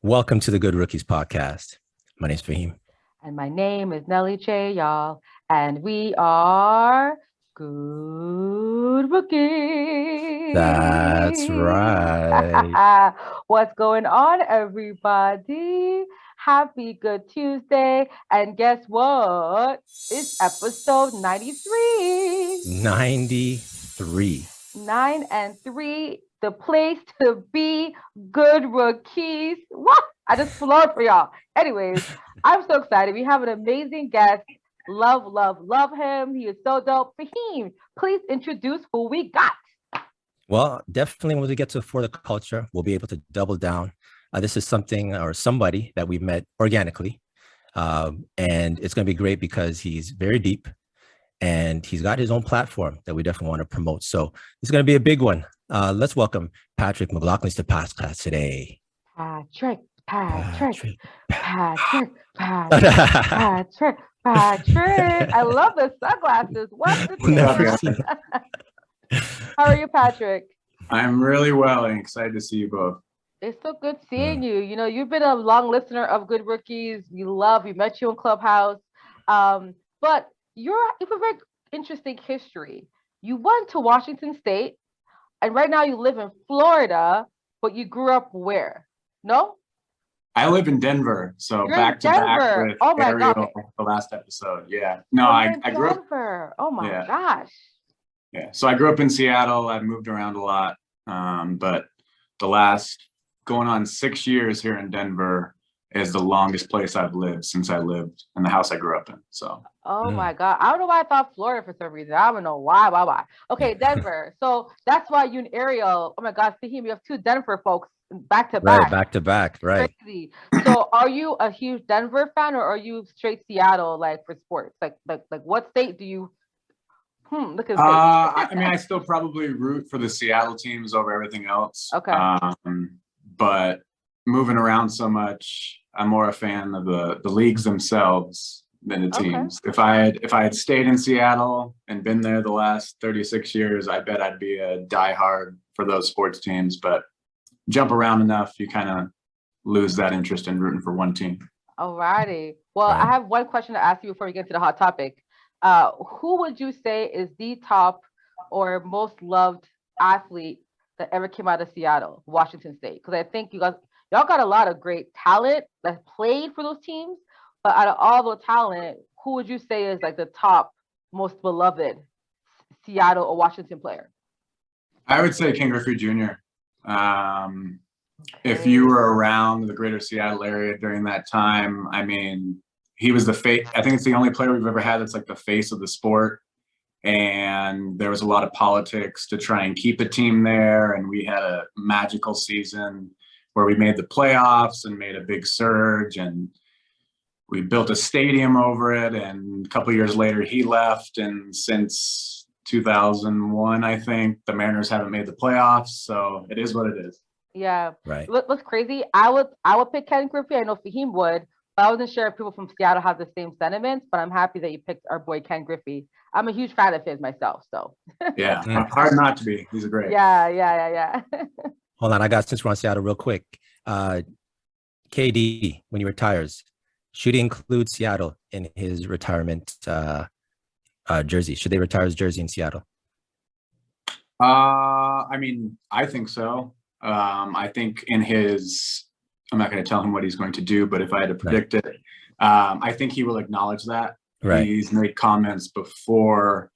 Welcome to the Good Rookies podcast. My name's Fahim. And my name is Nelly J, y'all. And we are Good Rookies. That's right. What's going on, everybody? Happy Good Tuesday. And guess what? It's episode 93. 93. 9 and 3. The place to be, Good Rookies. What? I just floored for y'all. Anyways, I'm so excited. We have an amazing guest. Love him. He is so dope. Fahim, please introduce who we got. Well, definitely when we get to For the Culture, we'll be able to double down. This is something or somebody that we met organically. And it's going to be great because he's very deep and he's got his own platform that we definitely want to promote. So it's going to be a big one. Let's welcome Patrick McLaughlin to PatnStats today. Patrick. I love the sunglasses. What's the How are you, Patrick? I'm really well and excited to see you both. It's so good seeing you. You know, you've been a long listener of Good Rookies. We met you in Clubhouse. But you have a very interesting history. You went to Washington State, and right now you live in Florida, but you grew up where? No? I live in Denver, so You're back to back with Ariel, God. the last episode. Yeah. No, I grew up. Denver. Oh my gosh. Yeah. So I grew up in Seattle. I've moved around a lot. But the last going on 6 years here in Denver is the longest place I've lived since I lived in the house I grew up in. So. Oh my God. I don't know why I thought Florida for some reason. I don't know why. Okay, Denver. So that's why you and Ariel, oh my God, Fahim, you have two Denver folks back to back. Right, back to back, right. Crazy. So are you a huge Denver fan or are you straight Seattle like for sports? Like what state do you look at I mean, I still probably root for the Seattle teams over everything else. Okay. But moving around so much, I'm more a fan of the leagues themselves than the teams. Okay. If I had stayed in Seattle and been there the last 36 years, I bet I'd be a diehard for those sports teams. But jump around enough, you kind of lose that interest in rooting for one team. Alrighty. Well, I have one question to ask you before we get to the hot topic. Who would you say is the top or most loved athlete that ever came out of Seattle, Washington State? Because I think y'all got a lot of great talent that played for those teams. But out of all the talent, who would you say is like the top most beloved Seattle or Washington player? I would say Ken Griffey Jr. If you were around the greater Seattle area during that time, I mean, he was the face. I think it's the only player we've ever had that's like the face of the sport. And there was a lot of politics to try and keep the team there. And we had a magical season where we made the playoffs and made a big surge. And we built a stadium over it. And a couple of years later, he left. And since 2001, I think the Mariners haven't made the playoffs. So it is what it is. Yeah. Right. What's crazy? I would pick Ken Griffey. I know Fahim would, but I wasn't sure if people from Seattle have the same sentiments. But I'm happy that you picked our boy Ken Griffey. I'm a huge fan of his myself. So. Yeah, hard not to be. He's a great. Yeah. Hold on, since we're on Seattle, real quick. KD, when he retires, should he include Seattle in his retirement jersey? Should they retire his jersey in Seattle? I mean, I think so. I think in his, I'm not going to tell him what he's going to do, but if I had to predict it, I think he will acknowledge that. Right. He's made comments before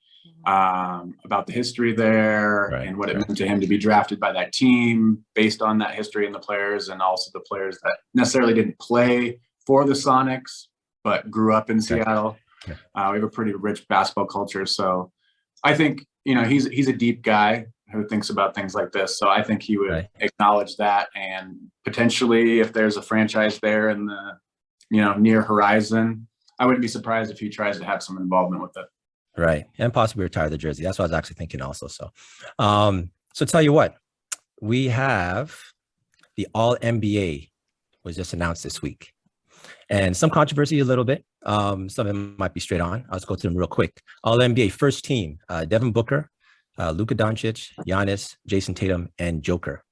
about the history there and what it meant to him to be drafted by that team based on that history and the players, and also the players that necessarily didn't play for the Sonics, but grew up in Seattle. We have a pretty rich basketball culture. So I think, he's a deep guy who thinks about things like this. So I think he would acknowledge that, and potentially if there's a franchise there in the, near horizon, I wouldn't be surprised if he tries to have some involvement with it. Right. And possibly retire the jersey. That's what I was actually thinking also. So, so tell you what, we have the All NBA was just announced this week, and some controversy a little bit. Some of them might be straight on. I'll just go through them real quick. All NBA first team, Devin Booker, Luka Doncic, Giannis, Jason Tatum, and Joker.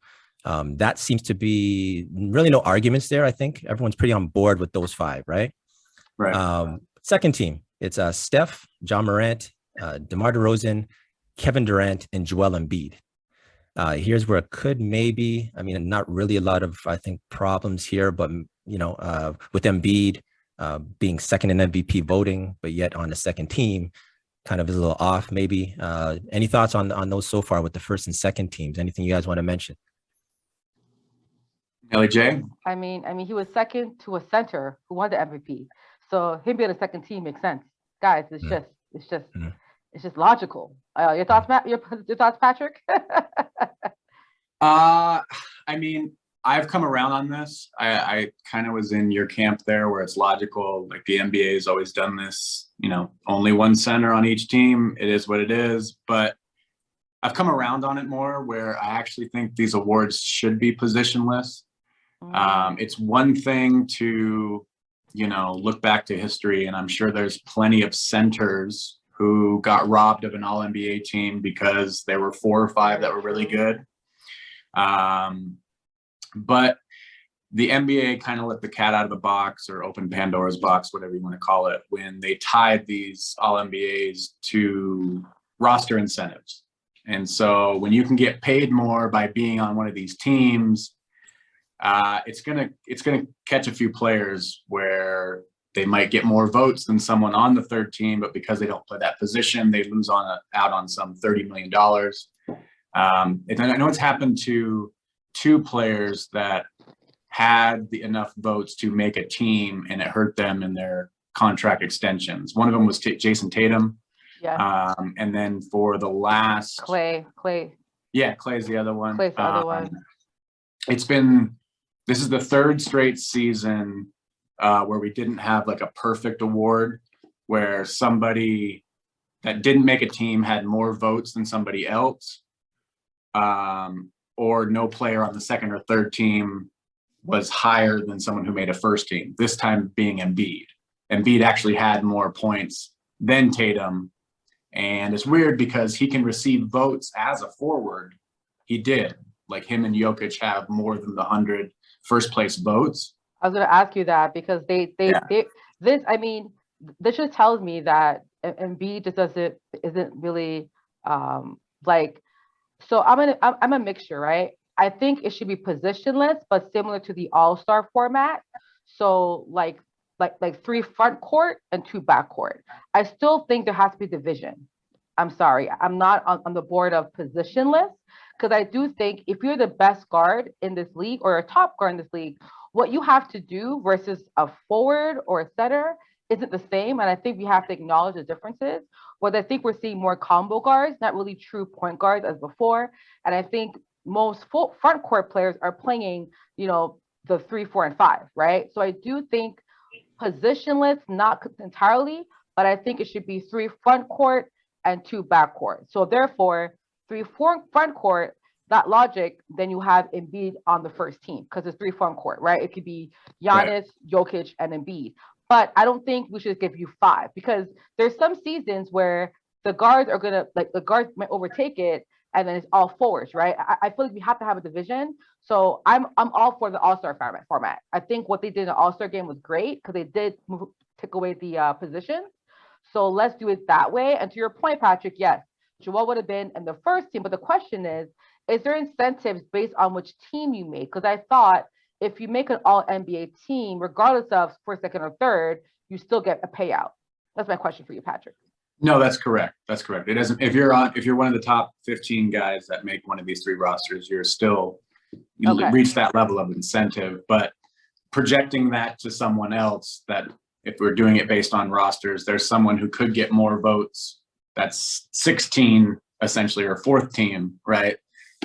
That seems to be really no arguments there. I think everyone's pretty on board with those 5, right? Right. Second team, it's Steph, John Morant, DeMar DeRozan, Kevin Durant, and Joel Embiid. Here's where it could maybe, I mean, not really a lot of, I think, problems here, but, with Embiid being second in MVP voting, but yet on the second team, kind of is a little off maybe. Any thoughts on those so far with the first and second teams? Anything you guys want to mention? Ellie J? I mean, he was second to a center who won the MVP. So him being a second team makes sense. Guys, it's just logical. Your thoughts, Matt? Your thoughts, Patrick? I mean, I've come around on this. I kind of was in your camp there where it's logical. Like the NBA has always done this, only one center on each team. It is what it is. But I've come around on it more where I actually think these awards should be positionless. It's one thing to, look back to history, and I'm sure there's plenty of centers who got robbed of an all-NBA team because there were 4 or 5 that were really good. But the NBA kind of let the cat out of the box, or opened Pandora's box, whatever you want to call it, when they tied these all-NBAs to roster incentives. And so when you can get paid more by being on one of these teams, it's gonna catch a few players where they might get more votes than someone on the third team, but because they don't play that position, they lose out on some $30 million. And I know it's happened to 2 players that had enough votes to make a team, and it hurt them in their contract extensions. One of them was Jason Tatum. Yeah. And then for the last Clay. Yeah, Clay's the other one. Clay's the other one. This is the 3rd straight season where we didn't have like a perfect award, where somebody that didn't make a team had more votes than somebody else, or no player on the second or third team was higher than someone who made a first team, this time being Embiid. Embiid actually had more points than Tatum. And it's weird because he can receive votes as a forward. He did. Like him and Jokic have more than the 100 first place votes. I was going to ask you that because this just tells me that Embiid just isn't really so I'm a mixture, right? I think it should be positionless, but similar to the All-Star format. So like 3 front court and 2 back court. I still think there has to be division. I'm sorry, I'm not on the board of positionless, because I do think if you're the best guard in this league or a top guard in this league, what you have to do versus a forward or a center isn't the same. And I think we have to acknowledge the differences. But I think we're seeing more combo guards, not really true point guards as before. And I think most front court players are playing, the 3, 4, and 5, right? So I do think positionless, not entirely, but I think it should be 3 front court and 2 back court. So therefore, 3 front court, that logic, then you have Embiid on the first team because it's 3 front court, right? It could be Giannis, right, Jokic, and Embiid. But I don't think we should give you 5 because there's some seasons where the guards are the guards might overtake it, and then it's all forwards, right? I feel like we have to have a division. So I'm all for the All-Star format. I think what they did in the All-Star game was great because they did take away the positions. So let's do it that way. And to your point, Patrick, yes, Joel would have been in the first team. But the question is there incentives based on which team you make? Because I thought if you make an all-NBA team, regardless of first, second, or third, you still get a payout. That's my question for you, Patrick. No, that's correct. That's correct. It doesn't. If you're one of the top 15 guys that make one of these 3 rosters, you're still reach that level of incentive. But projecting that to someone else, that if we're doing it based on rosters, there's someone who could get more votes. That's 16 essentially, or 4th team, right?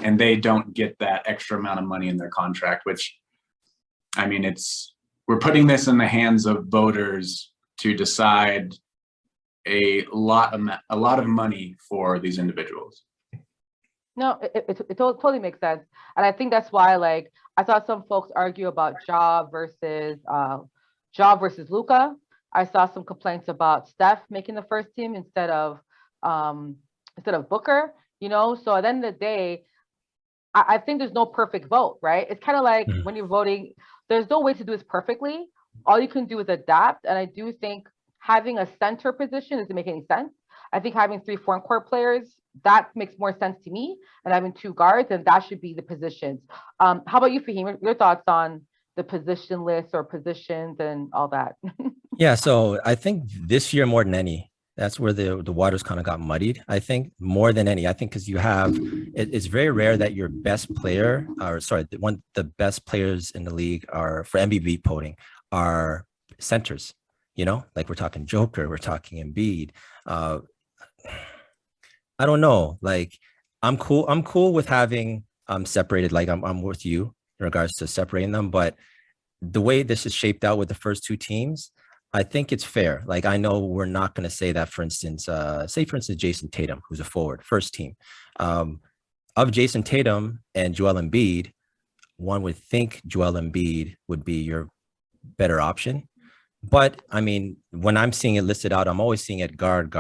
And they don't get that extra amount of money in their contract, which, I mean, we're putting this in the hands of voters to decide a lot of money for these individuals. No, it totally makes sense. And I think that's why, I saw some folks argue about Ja versus Luka. I saw some complaints about Steph making the first team instead of Booker, So at the end of the day, I think there's no perfect vote, right? It's kind of like when you're voting, there's no way to do this perfectly. All you can do is adapt. And I do think having a center position doesn't make any sense. I think having 3 front court players, that makes more sense to me. And having 2 guards, and that should be the positions. How about you, Fahim? Your thoughts on the position list or positions and all that? Yeah, so I think this year more than any, that's where the waters kind of got muddied. I think more than any, I think because you have, it's very rare that your best player, or sorry, the best players in the league are for MVP voting are centers. You know, like we're talking Joker, we're talking Embiid. I don't know. Like I'm cool with having separated. Like I'm with you in regards to separating them, but the way this is shaped out with the first 2 teams, I think it's fair. Like I know we're not going to say that, for instance, say for instance, Jason Tatum, who's a forward, first team. Of Jason Tatum and Joel Embiid, one would think Joel Embiid would be your better option. But I mean, when I'm seeing it listed out, I'm always seeing it guard,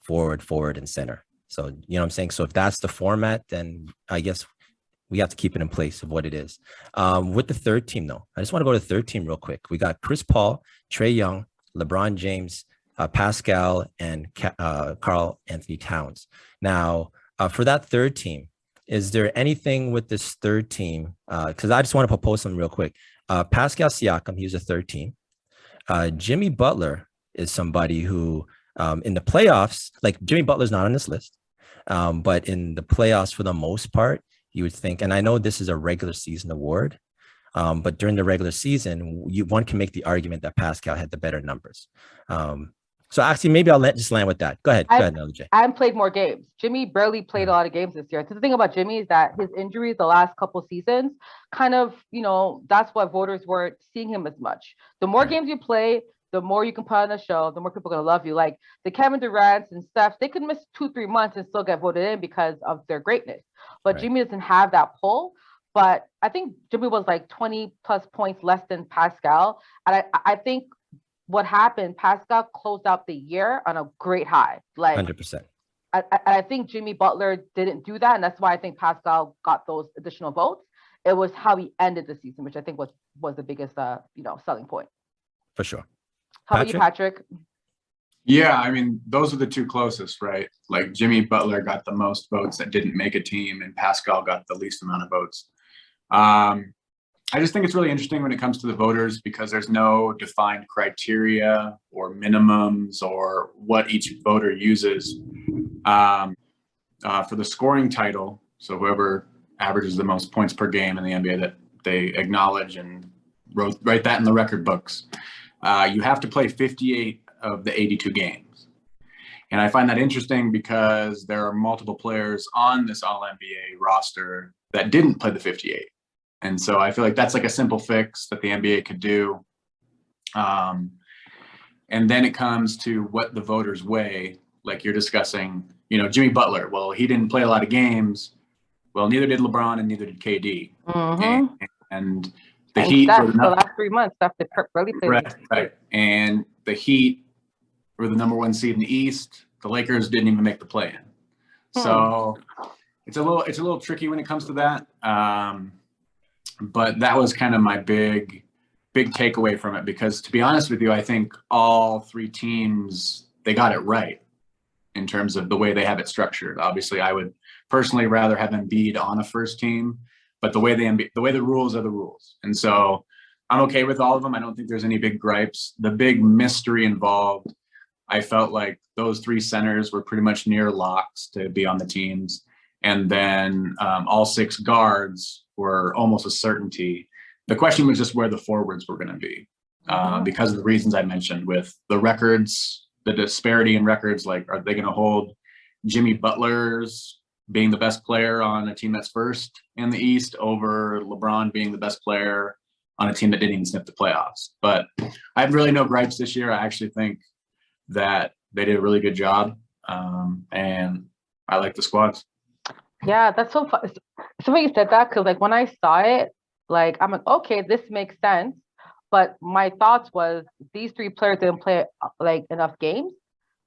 forward, and center. So, you know what I'm saying? So if that's the format, then I guess we have to keep it in place of what it is. With the third team, though, I just want to go to the third team real quick. We got Chris Paul, Trae Young, LeBron James, Pascal, and Karl-Anthony Towns. Now, for that third team, is there anything with this third team? Because I just want to propose something real quick. Pascal Siakam, he's a third team. Jimmy Butler is somebody who in the playoffs, like Jimmy Butler's not on this list, but in the playoffs for the most part, you would think, and I know this is a regular season award, but during the regular season, one can make the argument that Pascal had the better numbers. So actually, maybe I'll just land with that. Go ahead, LJ. I haven't played more games. Jimmy barely played a lot of games this year. So the thing about Jimmy is that his injuries the last couple seasons kind of, you know, that's why voters weren't seeing him as much. The more games you play, the more you can put on a show, the more people are going to love you. Like the Kevin Durant's and Steph, they could miss 2-3 months and still get voted in because of their greatness. But Jimmy doesn't have that pull. But I think Jimmy was like 20 plus points less than Pascal. And I think what happened, Pascal closed out the year on a great high. Like 100%. I think Jimmy Butler didn't do that. And that's why I think Pascal got those additional votes. It was how he ended the season, which I think was the biggest, selling point. For sure. How about you, Patrick? Yeah, I mean, those are the 2 closest, right? Like Jimmy Butler got the most votes that didn't make a team, and Pascal got the least amount of votes. I just think it's really interesting when it comes to the voters because there's no defined criteria or minimums or what each voter uses for the scoring title. So whoever averages the most points per game in the NBA that they acknowledge and write that in the record books. You have to play 58 of the 82 games. And I find that interesting because there are multiple players on this All-NBA roster that didn't play the 58. And so I feel like that's like a simple fix that the NBA could do. And then it comes to what the voters weigh, like you're discussing, Jimmy Butler. Well, he didn't play a lot of games. Well, neither did LeBron and neither did KD. Mm-hmm. And the Heat for the last 3 months, after really played. Right. And the Heat were the number 1 seed in the East. The Lakers didn't even make the play-in. So it's a little tricky when it comes to that. But that was kind of my big takeaway from it, because to be honest with you, I think all 3 teams, they got it right in terms of the way they have it structured. Obviously, I would personally rather have Embiid on a first team, but the way the rules are the rules. And so I'm okay with all of them. I don't think there's any big gripes. The big mystery involved, I felt like those 3 centers were pretty much near locks to be on the teams. And then all 6 guards were almost a certainty. The question was just where the forwards were going to be because of the reasons I mentioned with the records, the disparity in records. Like, are they going to hold Jimmy Butler's being the best player on a team that's first in the East over LeBron being the best player on a team that didn't even sniff the playoffs? But I have really no gripes this year. I actually think that they did a really good job. And I like the squads. Yeah, that's so fun. So when you said that, because like when I saw it, like I'm like, okay, this makes sense. But my thoughts was these 3 players didn't play like enough games.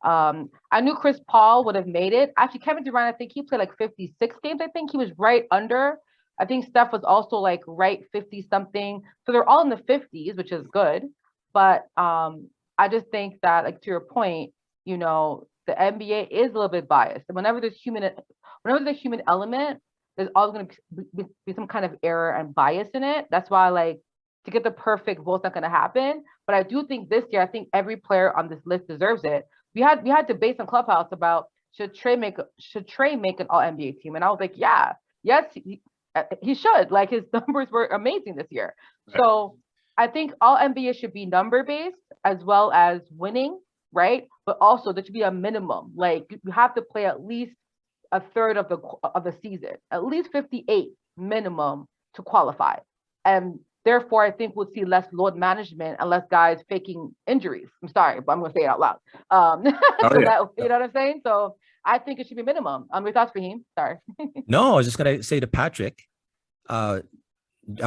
I knew Chris Paul would have made it. Actually, Kevin Durant, I think he played like 56 games. I think he was right under. I think Steph was also like right 50 something. So they're all in the 50s, which is good. But I just think that, like, to your point, you know, the NBA is a little bit biased. And whenever there's human element, there's always going to be some kind of error and bias in it. That's why, like, to get the perfect vote's not going to happen. But I do think this year, I think every player on this list deserves it. We had debates on Clubhouse about should Trey make an All NBA team, and I was like, yes, he should. Like, his numbers were amazing this year. Right. So I think All NBA should be number based as well as winning, right? But also there should be a minimum. Like, you have to play at least a third of the season, at least 58 minimum to qualify, and therefore, I think we'll see less load management and less guys faking injuries. I'm sorry, but I'm going to say it out loud. You know what I'm saying? So I think it should be minimum. Your thoughts, Raheem? Sorry. No, I was just going to say to Patrick, are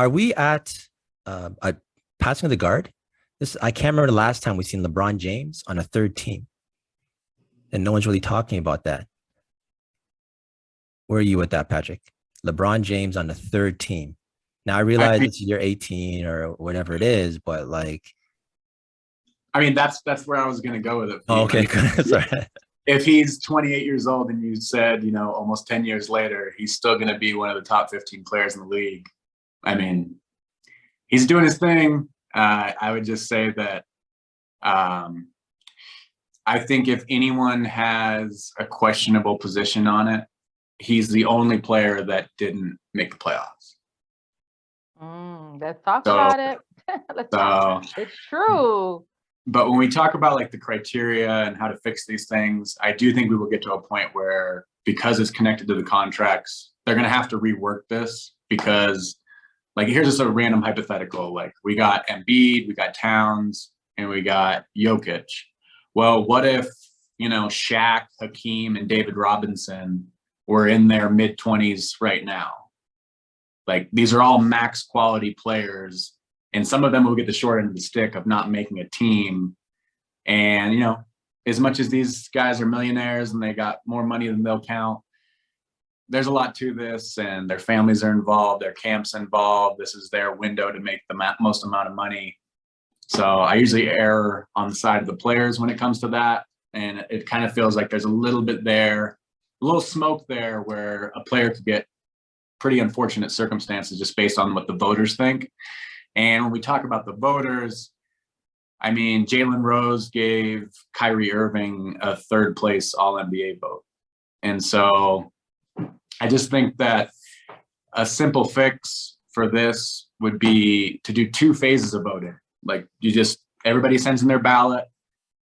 we at passing of the guard? I can't remember the last time we've seen LeBron James on a third team. And no one's really talking about that. Where are you with that, Patrick? LeBron James on the third team. Now, I realize it's year 18 or whatever it is, but like, I mean, that's where I was going to go with it. Oh, okay. Sorry. If he's 28 years old and you said, you know, almost 10 years later, he's still going to be one of the top 15 players in the league. I mean, he's doing his thing. I would just say that I think if anyone has a questionable position on it, he's the only player that didn't make the playoffs. Let's talk about it. It's true. But when we talk about like the criteria and how to fix these things, I do think we will get to a point where, because it's connected to the contracts, they're going to have to rework this. Because, like, here's just a random hypothetical. Like, we got Embiid, we got Towns, and we got Jokic. Well, what if, you know, Shaq, Hakeem, and David Robinson were in their mid-20s right now? Like, these are all max quality players, and some of them will get the short end of the stick of not making a team. And, you know, as much as these guys are millionaires and they got more money than they'll count, there's a lot to this, and their families are involved, their camp's involved. This is their window to make the most amount of money. So I usually err on the side of the players when it comes to that. And it kind of feels like there's a little bit there, a little smoke there, where a player could get pretty unfortunate circumstances just based on what the voters think. And when we talk about the voters, I mean, Jalen Rose gave Kyrie Irving a third place All-NBA vote. And so I just think that a simple fix for this would be to do 2 phases of voting. Like, everybody sends in their ballot,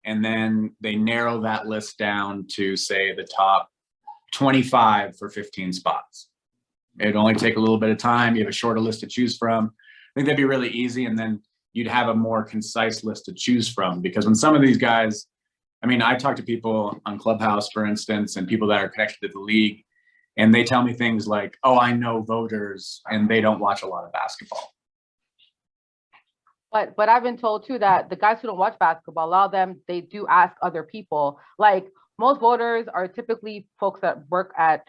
and then they narrow that list down to, say, the top 25 for 15 spots. It'd only take a little bit of time. You have a shorter list to choose from. I think that'd be really easy. And then you'd have a more concise list to choose from. Because when some of these guys, I mean, I talk to people on Clubhouse, for instance, and people that are connected to the league, and they tell me things like, oh, I know voters, and they don't watch a lot of basketball. But I've been told too that the guys who don't watch basketball, a lot of them, they do ask other people. Like, most voters are typically folks that work at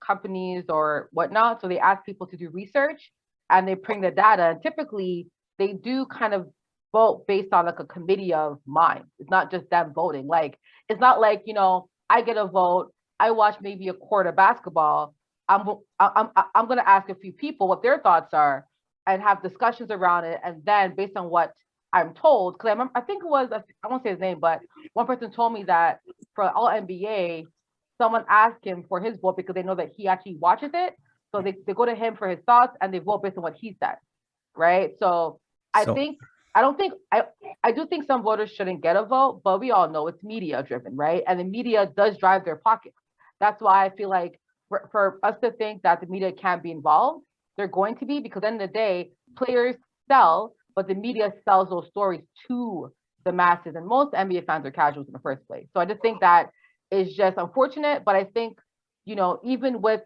companies or whatnot. So they ask people to do research and they bring the data. And typically they do kind of vote based on like a committee of minds. It's not just them voting. Like, it's not like, you know, I get a vote, I watch maybe a quarter basketball. I'm going to ask a few people what their thoughts are and have discussions around it. And then based on what I'm told, because I think it was, I won't say his name, but one person told me that for All NBA, someone asked him for his vote because they know that he actually watches it. So they go to him for his thoughts and they vote based on what he said, right? So I do think some voters shouldn't get a vote, but we all know it's media driven, right? And the media does drive their pockets. That's why I feel like for us to think that the media can't be involved, they're going to be, because at the end of the day, players sell, but the media sells those stories to the masses. And most NBA fans are casuals in the first place. So I just think that is just unfortunate. But I think, you know, even with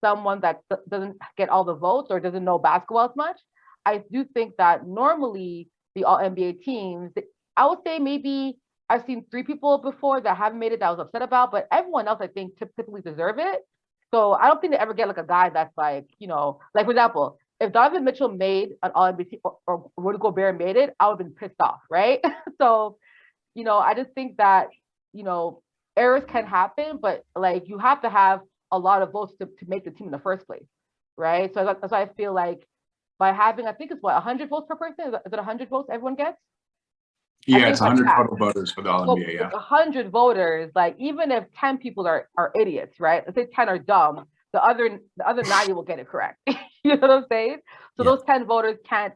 someone that doesn't get all the votes or doesn't know basketball as much, I do think that normally the All NBA teams, I would say maybe I've seen 3 people before that haven't made it that I was upset about, but everyone else I think typically deserve it. So I don't think they ever get like a guy that's like, you know, like for example, if Donovan Mitchell made an All-NBA or Rudy Gobert made it, I would have been pissed off, right? So, you know, I just think that, you know, errors can happen, but like you have to have a lot of votes to make the team in the first place, right? So that's why I feel like by having, I think it's what, 100 votes per person? Is it 100 votes everyone gets? Yeah, it's 100 total voters for the All-NBA, yeah. 100 voters, like even if 10 people are idiots, right? Let's say 10 are dumb, the other 90 will get it correct. You know what I'm saying? So those 10 voters can't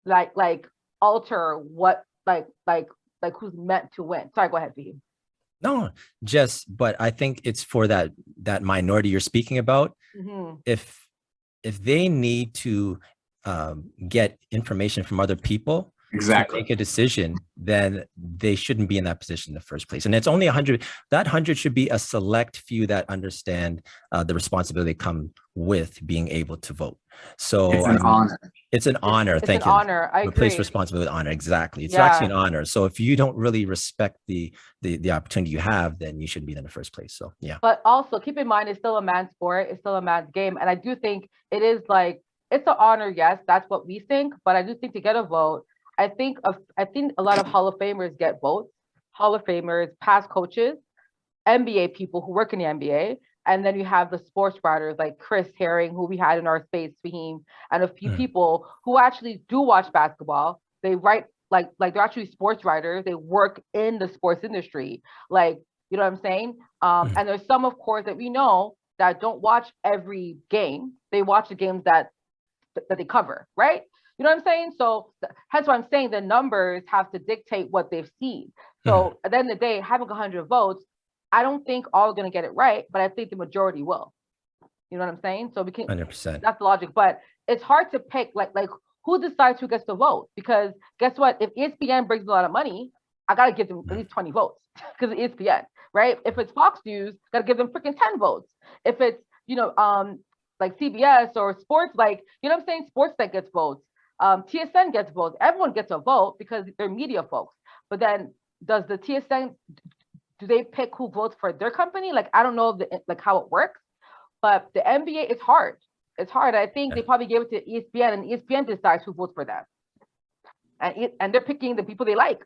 like alter what like who's meant to win. Sorry, go ahead, Fahim. No, but I think it's for that minority you're speaking about. Mm-hmm. If they need to get information from other people, exactly, to make a decision, then they shouldn't be in that position in the first place. And it's only 100. That 100 should be a select few that understand the responsibility that come with being able to vote. So it's an honor. It's an honor. It's Thank an you. honor. I agree. Replace responsibility with honor. Exactly. It's actually an honor. So if you don't really respect the opportunity you have, then you shouldn't be in the first place. So yeah. But also keep in mind, it's still a man's sport. It's still a man's game. And I do think it is like, it's an honor. Yes, that's what we think. But I do think to get a vote, I think a lot of Hall of Famers get votes. Hall of Famers, past coaches, NBA people who work in the NBA. And then you have the sports writers like Chris Herring, who we had in our space, Fahim, and a few people who actually do watch basketball. They write like they're actually sports writers. They work in the sports industry. Like, you know what I'm saying? And there's some, of course, that we know that don't watch every game. They watch the games that they cover, right? You know what I'm saying? So hence why I'm saying the numbers have to dictate what they've seen. So at the end of the day, having 100 votes, I don't think all are going to get it right, but I think the majority will. You know what I'm saying? So we can 100%. That's the logic, but it's hard to pick like who decides who gets the vote, because guess what? If ESPN brings a lot of money, I got to give them at least 20 votes because of ESPN, right? If it's Fox News, got to give them freaking 10 votes. If it's, you know, like CBS or sports, like, you know what I'm saying? Sports that gets votes. TSN gets votes. Everyone gets a vote because they're media folks. But then does the TSN, do they pick who votes for their company? Like, I don't know like how it works, but the NBA is hard. It's hard. I think they probably gave it to ESPN, and ESPN decides who votes for them. And they're picking the people they like.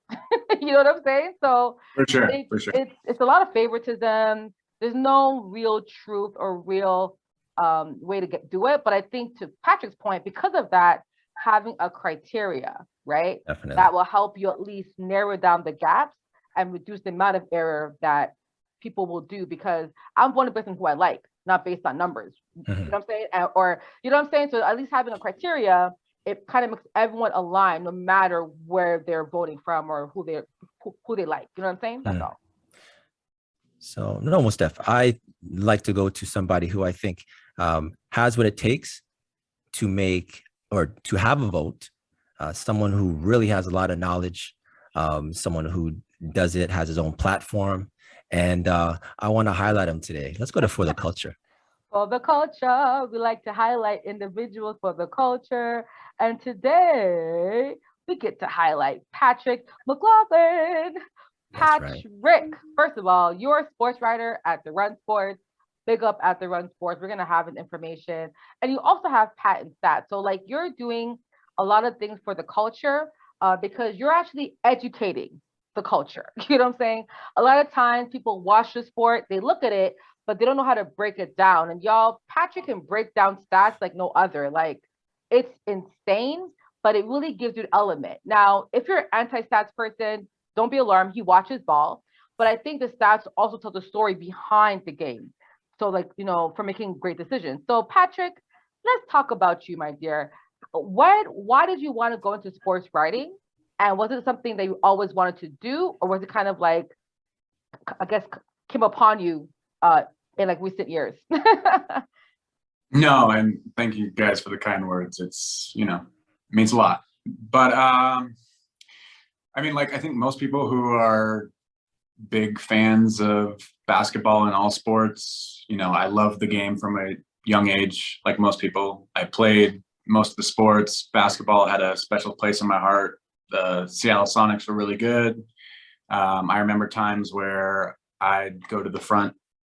You know what I'm saying? So for sure. It's a lot of favoritism. There's no real truth or real way to do it. But I think to Patrick's point, because of that, having a criteria, right? Definitely. That will help you at least narrow down the gaps and reduce the amount of error that people will do, because I'm one person who I like, not based on numbers. You know what I'm saying? Or, you know what I'm saying? So at least having a criteria, it kind of makes everyone align no matter where they're voting from or who they like. You know what I'm saying? That's all. So no, Mustaf, I like to go to somebody who I think has what it takes to make or to have a vote, someone who really has a lot of knowledge, someone who does it, has his own platform. And I want to highlight him today. Let's go to For the Culture. For the culture, we like to highlight individuals for the culture. And today we get to highlight Patrick McLaughlin. Patrick, right. First of all, you're a sports writer at The Run Sports. Big up at The Run Sports. We're going to have an information. And you also have PatnStats. So like you're doing a lot of things for the culture because you're actually educating the culture. You know what I'm saying? A lot of times people watch the sport, they look at it, but they don't know how to break it down. And y'all, Patrick can break down stats like no other. Like, it's insane, but it really gives you an element. Now, if you're an anti-stats person, don't be alarmed. He watches ball. But I think the stats also tell the story behind the game. So, like, you know, for making great decisions. So, Patrick, let's talk about you, my dear. Why did you want to go into sports writing? And was it something that you always wanted to do? Or was it kind of like, I guess, came upon you in like recent years? No, and thank you guys for the kind words. It's, you know, it means a lot. But I mean, like, I think most people who are big fans of basketball and all sports, you know, I love the game from a young age, like most people. I played most of the sports. Basketball had a special place in my heart. The Seattle Sonics were really good. I remember times where I'd go to the front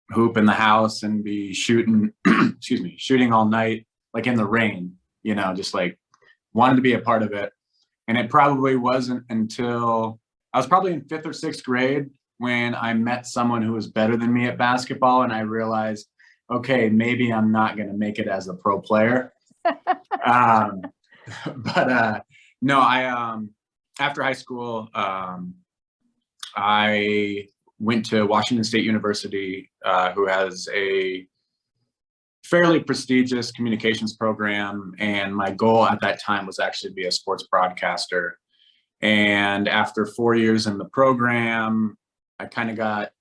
hoop in the house and be shooting, shooting all night, like in the rain, you know, just like wanted to be a part of it. And it probably wasn't until I was probably in 5th or 6th grade when I met someone who was better than me at basketball. And I realized, okay, maybe I'm not going to make it as a pro player. No, after high school, I went to Washington State University, who has a fairly prestigious communications program. And my goal at that time was actually to be a sports broadcaster. And after 4 years in the program, I kind of got,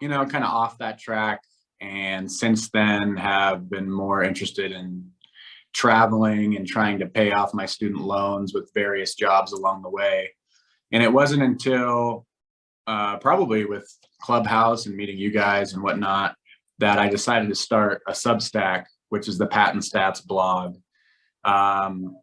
kind of off that track. And since then have been more interested in traveling and trying to pay off my student loans with various jobs along the way. And it wasn't until probably with Clubhouse and meeting you guys and whatnot that I decided to start a Substack, which is the PatnStats blog. And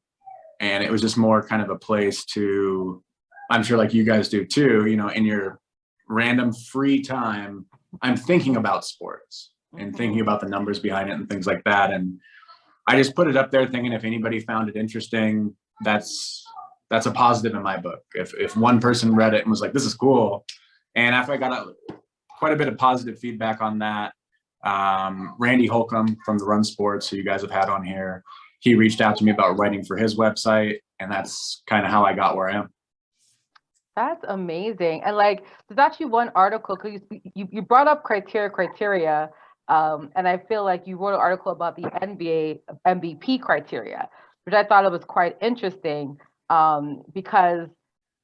it was just more kind of a place to, I'm sure like you guys do too, in your random free time, I'm thinking about sports and thinking about the numbers behind it and things like that. And I just put it up there thinking if anybody found it interesting, that's a positive in my book. If one person read it and was like, this is cool. And after I got quite a bit of positive feedback on that, Randy Holcomb from the Run Sports, who you guys have had on here, he reached out to me about writing for his website. And that's kind of how I got where I am. That's amazing. And like, there's actually one article, because you brought up criteria. And I feel like you wrote an article about the NBA MVP criteria, which I thought it was quite interesting, because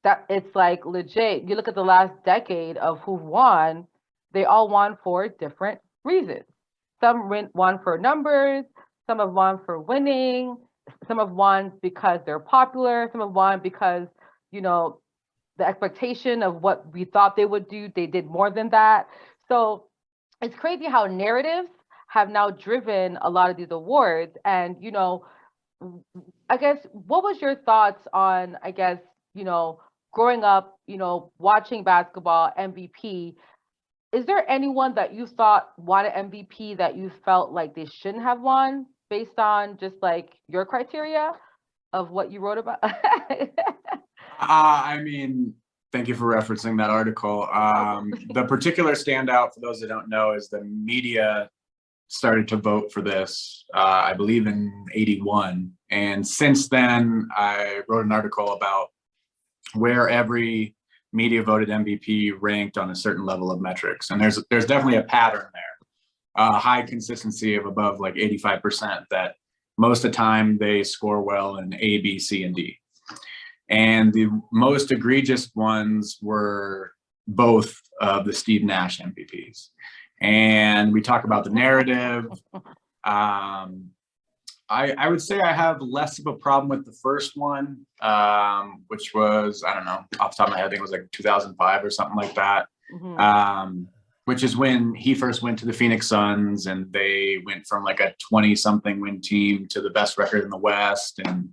that it's like legit. You look at the last decade of who won, they all won for different reasons. Some won for numbers, some have won for winning, some have won because they're popular, some have won because, the expectation of what we thought they would do, they did more than that. So it's crazy how narratives have now driven a lot of these awards. And, I guess, what was your thoughts on, growing up, watching basketball, MVP? Is there anyone that you thought won an MVP that you felt like they shouldn't have won based on just like your criteria of what you wrote about? Thank you for referencing that article. The particular standout, for those that don't know, is the media started to vote for this, I believe in '81. And since then, I wrote an article about where every media voted MVP ranked on a certain level of metrics. And there's definitely a pattern there, high consistency of above like 85%, that most of the time they score well in A, B, C, and D. And the most egregious ones were both of the Steve Nash MVPs. And we talk about the narrative. I would say I have less of a problem with the first one, which was, I don't know, off the top of my head, I think it was like 2005 or something like that, which is when he first went to the Phoenix Suns and they went from like a 20-something win team to the best record in the West. And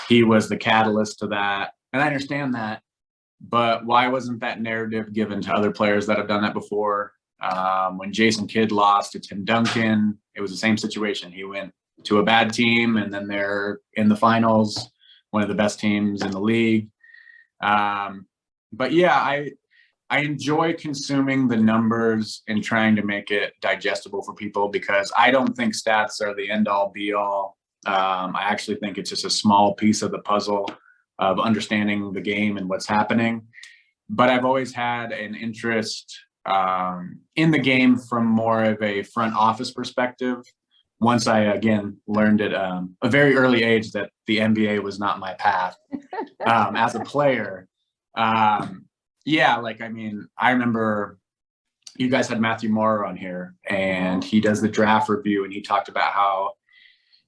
he was the catalyst to that. And I understand that, but why wasn't that narrative given to other players that have done that before? When Jason Kidd lost to Tim Duncan, it was the same situation. He went to a bad team and then they're in the finals, one of the best teams in the league. But yeah, I enjoy consuming the numbers and trying to make it digestible for people, because I don't think stats are the end all be all. I actually think it's just a small piece of the puzzle of understanding the game and what's happening. But I've always had an interest in the game from more of a front office perspective. Once I, again, learned at a very early age that the NBA was not my path as a player. I remember you guys had Matthew Moore on here, and he does the draft review, and he talked about how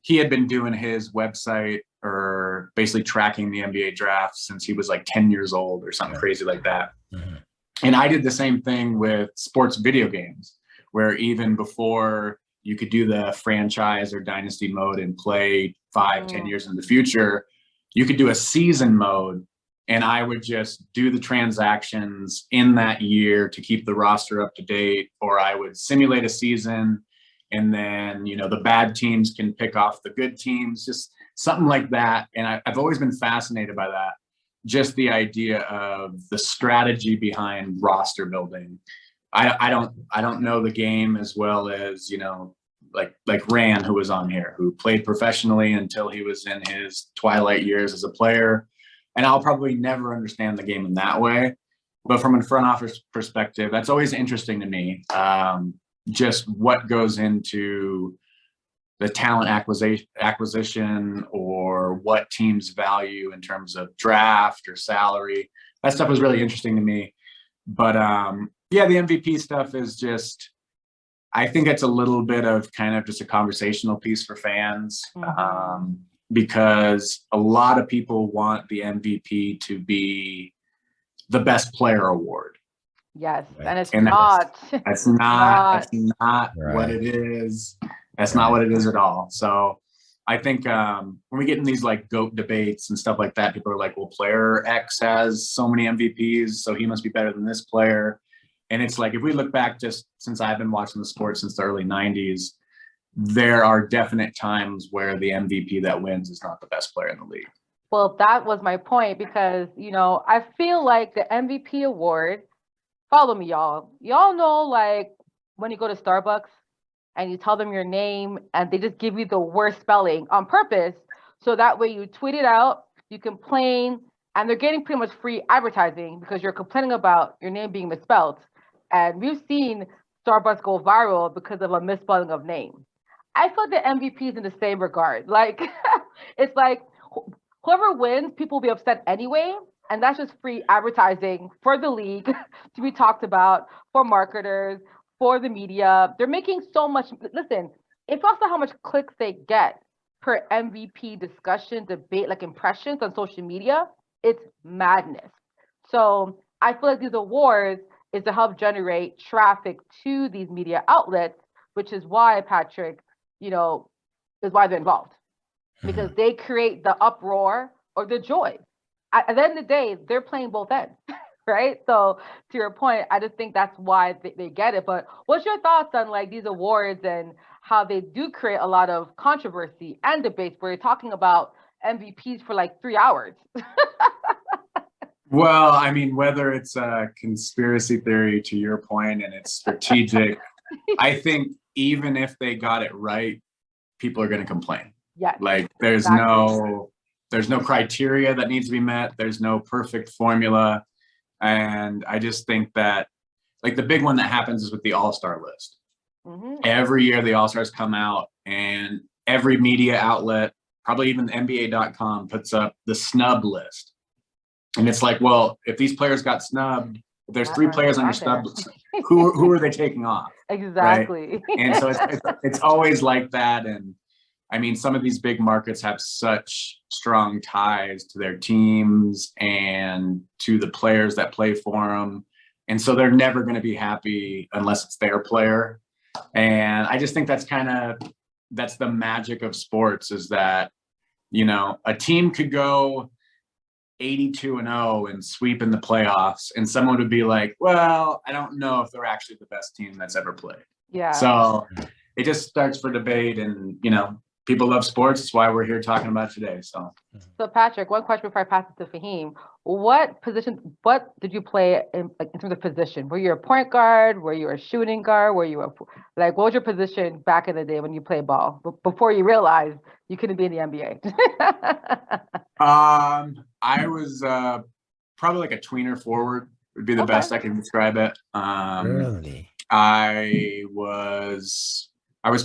he had been doing his website or basically tracking the NBA draft since he was like 10 years old or something crazy like that. Mm-hmm. And I did the same thing with sports video games, where even before you could do the franchise or dynasty mode and play 5-10 years in the future, you could do a season mode and I would just do the transactions in that year to keep the roster up to date, or I would simulate a season, and then, you know, the bad teams can pick off the good teams, just something like that. And I've always been fascinated by that, just the idea of the strategy behind roster building. I don't know the game as well as, you know, like Rand, who was on here, who played professionally until he was in his twilight years as a player. And I'll probably never understand the game in that way. But from a front office perspective, that's always interesting to me. Just what goes into the talent acquisition, or what teams value in terms of draft or salary. That stuff is really interesting to me. But yeah, the MVP stuff is just, I think it's a little bit of kind of just a conversational piece for fans. Because a lot of people want the MVP to be the best player award. Yes, Right. and it's And not. That's not Right. what it is. That's not what it is at all. So I think when we get in these like GOAT debates and stuff like that, people are like, well, player X has so many MVPs, so he must be better than this player. And it's like, if we look back, just since I've been watching the sport since the early 90s, there are definite times where the MVP that wins is not the best player in the league. Well, that was my point, because, you know, I feel like the MVP award, follow me, y'all. Y'all know, like, when you go to Starbucks and you tell them your name and they just give you the worst spelling on purpose, so that way you tweet it out, you complain, and they're getting pretty much free advertising because you're complaining about your name being misspelled. And we've seen Starbucks go viral because of a misspelling of name. I feel the MVP is in the same regard. Like, it's like whoever wins, people will be upset anyway. And that's just free advertising for the league to be talked about, for marketers, for the media. They're making so much. Listen, if also how much clicks they get per MVP discussion, debate, like impressions on social media, it's madness. So I feel like these awards is to help generate traffic to these media outlets, which is why, Patrick, you know, is why they're involved, because they create the uproar or the joy. At the end of the day, they're playing both ends, right? So to your point, I just think that's why they get it. But what's your thoughts on like these awards and how they do create a lot of controversy and debates where you're talking about MVPs for like 3 hours? Well, I mean, whether it's a conspiracy theory to your point and it's strategic, I think even if they got it right, people are going to complain. Yes. Like there's no criteria that needs to be met. There's no perfect formula. And I just think that like the big one that happens is with the all-star list. Every year the all-stars come out and every media outlet, probably even NBA.com, puts up the snub list. And it's like, well, if these players got snubbed, if there's 3 players on your snub list, who are they taking off? Exactly. Right? And so it's always like that. And I mean, some of these big markets have such strong ties to their teams and to the players that play for them. And so they're never going to be happy unless it's their player. And I just think that's the magic of sports, is that, you know, a team could go 82-0 and sweep in the playoffs, and someone would be like, well, I don't know if they're actually the best team that's ever played. Yeah. So it just starts for debate, and, you know, people love sports. That's why we're here talking about it today. So Patrick, one question before I pass it to Fahim. What did you play in terms of position? Were you a point guard? Were you a shooting guard? What was your position back in the day when you played ball, before you realized you couldn't be in the NBA? I was probably like a tweener forward would be the best I can describe it. Really? I was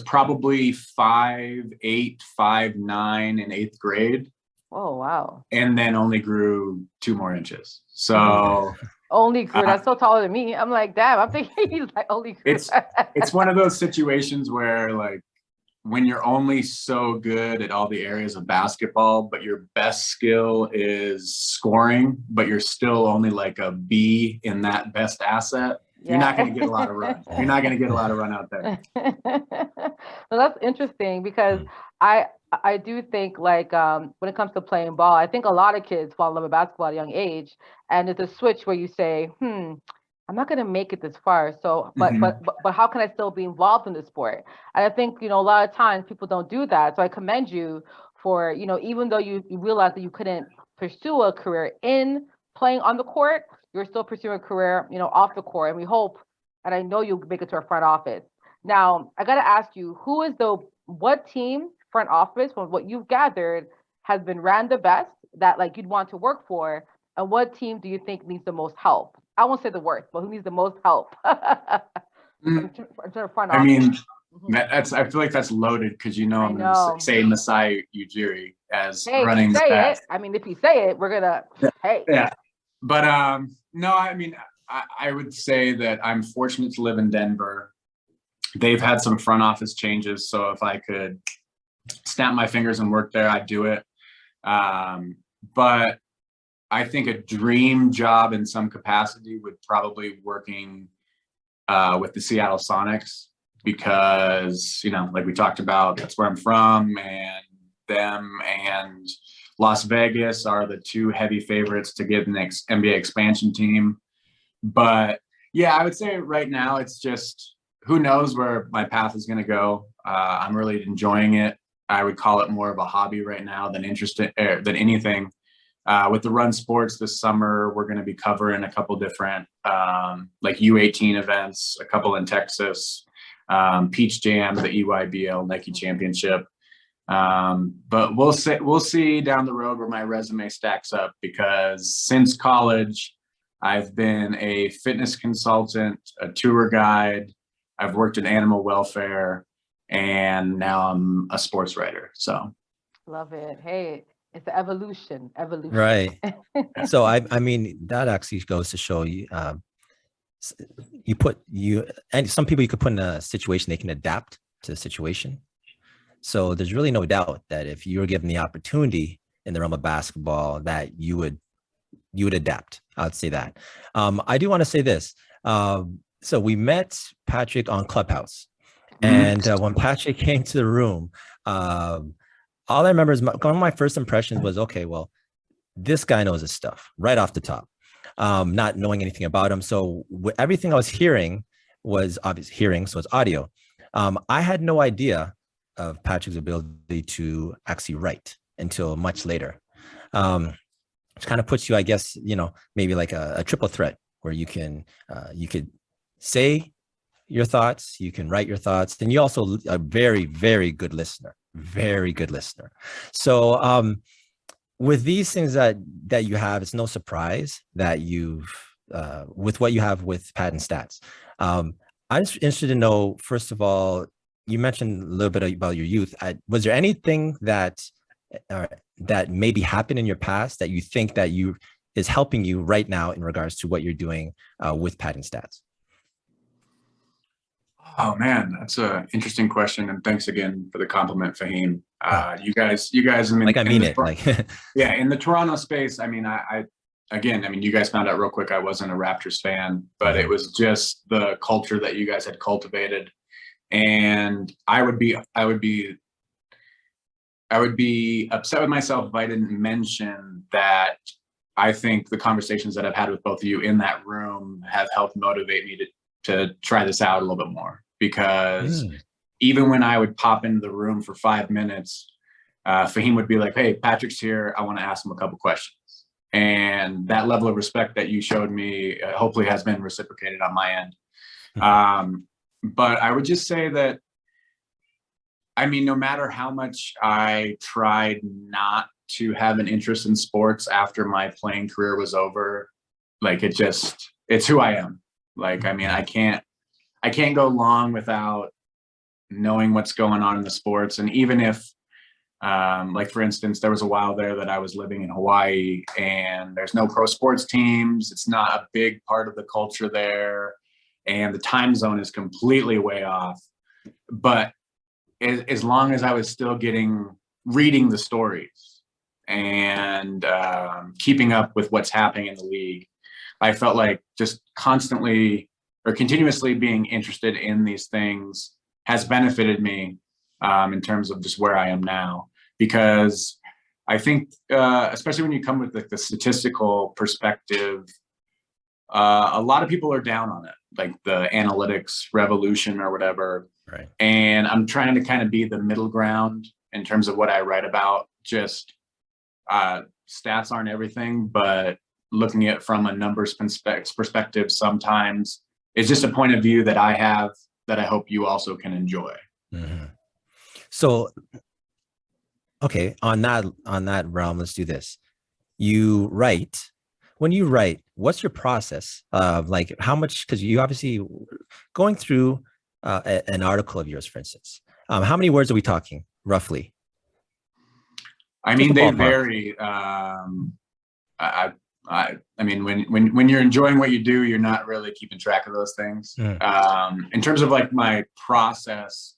probably 5'8", 5'9" in 8th grade. Oh, wow. And then only grew 2 more inches. So only grew. That's so taller than me. I'm like, damn, I'm thinking he's like only grew. It's one of those situations where, like, when you're only so good at all the areas of basketball, but your best skill is scoring, but you're still only like a B in that best asset, you're not going to get a lot of run. You're not going to get a lot of run out there. Well, that's interesting, because I do think like when it comes to playing ball, I think a lot of kids fall in love with basketball at a young age, and it's a switch where you say, I'm not going to make it this far. So, but how can I still be involved in the sport? And I think, a lot of times people don't do that. So I commend you for, even though you realize that you couldn't pursue a career in playing on the court, you're still pursuing a career, off the court. And we hope, and I know you'll make it to our front office. Now, I got to ask you, what team front office, from what you've gathered, has been ran the best that like you'd want to work for? And what team do you think needs the most help? I won't say the worst, but who needs the most help? in terms of front office. I mean, I feel like that's loaded because I'm say Masai Ujiri as running the pass. I mean, if you say it, we're gonna Yeah. But no, I mean, I would say that I'm fortunate to live in Denver. They've had some front office changes, so if I could snap my fingers and work there, I'd do it. But I think a dream job in some capacity would probably working with the Seattle Sonics, because, like we talked about, that's where I'm from, and them and Las Vegas are the two heavy favorites to get the next NBA expansion team. But yeah, I would say right now it's just, who knows where my path is going to go. I'm really enjoying it. I would call it more of a hobby right now than anything. With the Run Sports this summer, we're going to be covering a couple different like U18 events, a couple in Texas, Peach Jam, the EYBL Nike Championship. But we'll see down the road where my resume stacks up, because since college, I've been a fitness consultant, a tour guide. I've worked in animal welfare, and now I'm a sports writer. So love it. Hey, it's the evolution. Right. So I mean, that actually goes to show you, and some people you could put in a situation, they can adapt to the situation. So there's really no doubt that if you were given the opportunity in the realm of basketball, that you would adapt. I'd say that. I do want to say this. So we met Patrick on Clubhouse, and when Patrick came to the room, all I remember is one of my first impressions was, okay, well, this guy knows his stuff right off the top, not knowing anything about him. So everything I was hearing was obvious hearing, so it's audio. I had no idea of Patrick's ability to actually write until much later. Which kind of puts you, I guess, maybe like a triple threat, where you could say your thoughts, you can write your thoughts, and you also a very, very good listener. So with these things that you have, it's no surprise that you've with what you have with PatnStats. I'm just interested to know, first of all, you mentioned a little bit about your youth. Was there anything that maybe happened in your past that you think that is helping you right now in regards to what you're doing with PatnStats? Oh man, that's an interesting question, and thanks again for the compliment, Fahim. You guys, I mean, like I mean it, yeah, in the Toronto space. I mean, you guys found out real quick I wasn't a Raptors fan, but it was just the culture that you guys had cultivated, and I would be upset with myself if I didn't mention that. I think the conversations that I've had with both of you in that room have helped motivate me to try this out a little bit more, because even when I would pop into the room for 5 minutes, Fahim would be like, "Hey, Patrick's here. I want to ask him a couple questions." And that level of respect that you showed me hopefully has been reciprocated on my end. But I would just say that, I mean, no matter how much I tried not to have an interest in sports after my playing career was over, like it's who I am. Like, I mean, I can't go long without knowing what's going on in the sports. And even if, like for instance, there was a while there that I was living in Hawaii and there's no pro sports teams. It's not a big part of the culture there. And the time zone is completely way off. But as long as I was still reading the stories and keeping up with what's happening in the league, I felt like just constantly or continuously being interested in these things has benefited me in terms of just where I am now. because I think, especially when you come with like the statistical perspective, a lot of people are down on it, like the analytics revolution or whatever. Right. And I'm trying to kind of be the middle ground in terms of what I write about. Just stats aren't everything, but looking at it from a numbers perspective sometimes is just a point of view that I have that I hope you also can enjoy. Mm-hmm. So, okay, on that realm, let's do this. You write. When you write, what's your process of like how much? Because you obviously going through an article of yours, for instance. How many words are we talking roughly? I mean, they vary. I mean, when you're enjoying what you do, you're not really keeping track of those things. In terms of like my process,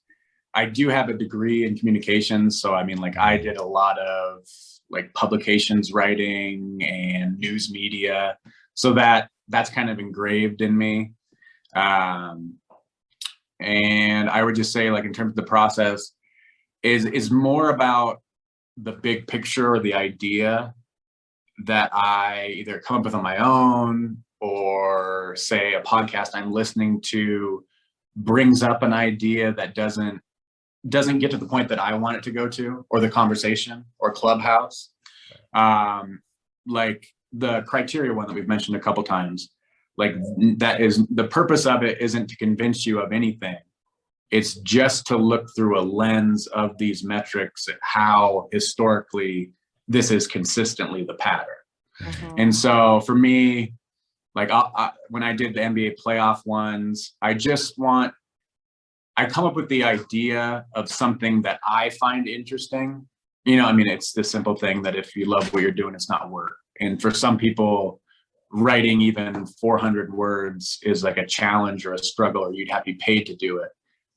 I do have a degree in communications. So, I mean, like I did a lot of like publications writing and news media. So that's kind of engraved in me. And I would just say, like, in terms of the process is more about the big picture or the idea that I either come up with on my own, or say a podcast I'm listening to brings up an idea that doesn't get to the point that I want it to go to, or the conversation or Clubhouse. Like the criteria one that we've mentioned a couple times, like that is the purpose of it isn't to convince you of anything. It's just to look through a lens of these metrics at how historically this is consistently the pattern. Mm-hmm. And so for me, like when I did the NBA playoff ones, I come up with the idea of something that I find interesting. You know, I mean, it's the simple thing that if you love what you're doing, it's not work. And for some people, writing even 400 words is like a challenge or a struggle, or you'd have to be paid to do it.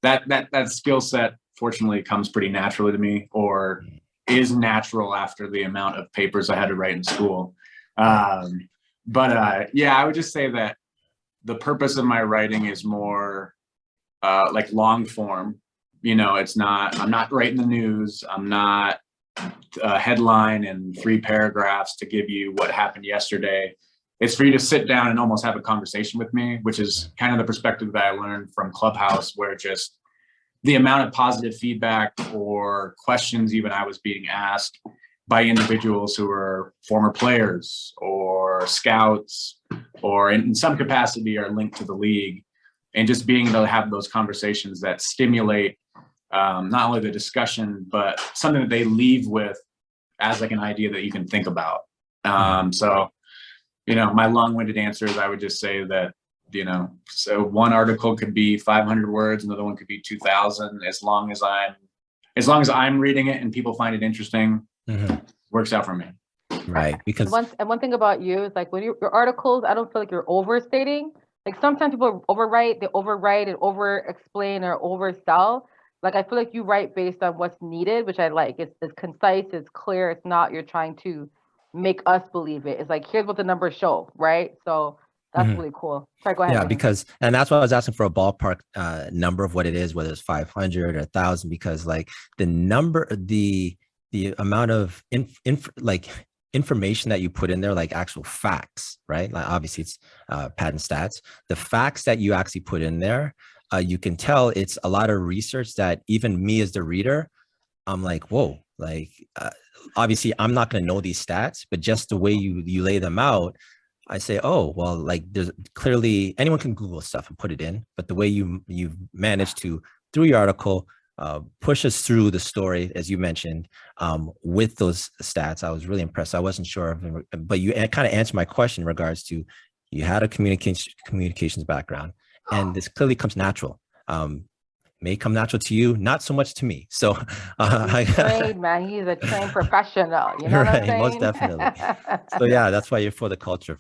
That skill set, fortunately, comes pretty naturally to me, or is natural after the amount of papers I had to write in school. Yeah, I would just say that the purpose of my writing is more like long form. You know, I'm not writing the news. I'm not a headline and 3 paragraphs to give you what happened yesterday. It's for you to sit down and almost have a conversation with me, which is kind of the perspective that I learned from Clubhouse, where just the amount of positive feedback or questions even I was being asked by individuals who are former players or scouts, or in some capacity are linked to the league, and just being able to have those conversations that stimulate not only the discussion, but something that they leave with as like an idea that you can think about. So, you know, my long-winded answer is I would just say that, you know, so one article could be 500 words, another one could be 2,000, as long as I'm reading it and people find it interesting, works out for me. Right. Because one thing about you is like when your articles, I don't feel like you're overstating. Like sometimes people overwrite and over-explain or oversell. Like I feel like you write based on what's needed, which I like. It's concise, it's clear. It's not you're trying to make us believe it. It's like, here's what the numbers show, right? So that's really cool. Sorry, go ahead. Yeah, and that's why I was asking for a ballpark number of what it is, whether it's 500 or 1,000, because like the number, the amount of information that you put in there, like actual facts, right? Like obviously it's PatnStats. The facts that you actually put in there, you can tell it's a lot of research that even me as the reader, I'm like, whoa, like obviously I'm not going to know these stats, but just the way you lay them out, I say, oh, well, like there's clearly anyone can Google stuff and put it in, but the way you've managed to, through your article, push us through the story, as you mentioned, with those stats, I was really impressed. I wasn't sure, but you kind of answered my question in regards to you had a communications background, and this clearly comes natural. May come natural to you, not so much to me. So he's trained, man. He's a trained professional. You know what I'm saying? Most definitely. So yeah, that's why you're for the culture.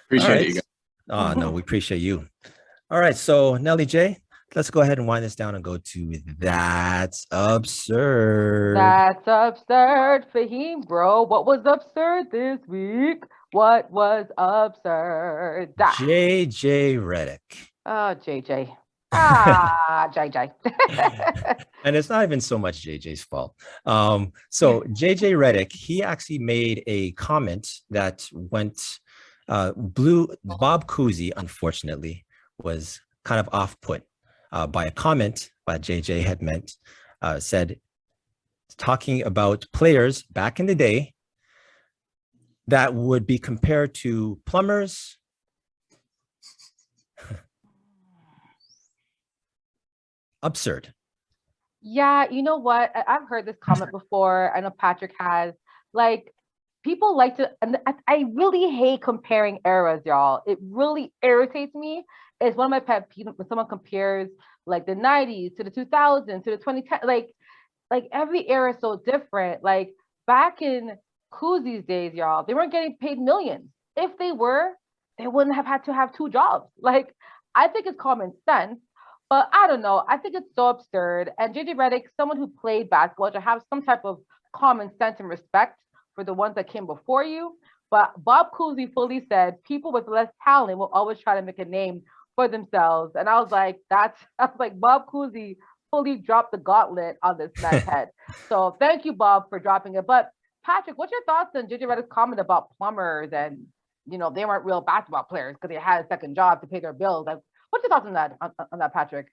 Appreciate you guys. Oh no, we appreciate you. All right, so Nelly J, let's go ahead and wind this down and go to That's Absurd. That's absurd, Fahim, bro. What was absurd this week? What was absurd? JJ Redick. Oh, JJ. JJ. And it's not even so much JJ's fault. So JJ Redick, he actually made a comment that blew Bob Cousy, unfortunately, was kind of off-put by a comment by JJ said, talking about players back in the day that would be compared to plumbers, absurd. Yeah, you know what? I've heard this comment before. I know Patrick has. Like, people like to, and I really hate comparing eras, y'all. It really irritates me. It's one of my pet peeves when someone compares like the 90s to the 2000s to the 2010. Like every era is so different. Like back in Cousy's days, y'all, they weren't getting paid millions. If they were, they wouldn't have had to have two jobs. Like, I think it's common sense. But I don't know. I think it's so absurd. And JJ Redick, someone who played basketball, to have some type of common sense and respect for the ones that came before you. But Bob Cousy fully said, people with less talent will always try to make a name for themselves. And I was like, Bob Cousy fully dropped the gauntlet on this man's head. So thank you, Bob, for dropping it. But Patrick, what's your thoughts on JJ Redick's comment about plumbers and, you know, they weren't real basketball players because they had a second job to pay their bills? Like, what's your thoughts on that, Patrick?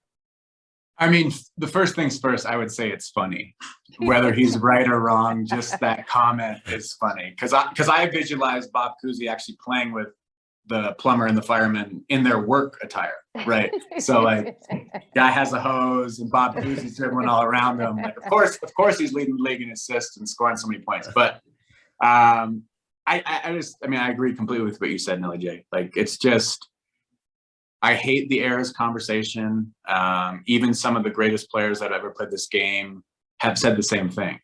I mean, the first things first, I would say it's funny. Whether he's right or wrong, just that comment is funny. Because I visualize Bob Cousy actually playing with the plumber and the fireman in their work attire, right? So like, guy has a hose and Bob Cousy's dribbling all around him. Like, of course he's leading the league in assists and scoring so many points. But I agree completely with what you said, Nelly J. Like, it's just, I hate the eras conversation. Even some of the greatest players that ever played this game have said the same thing.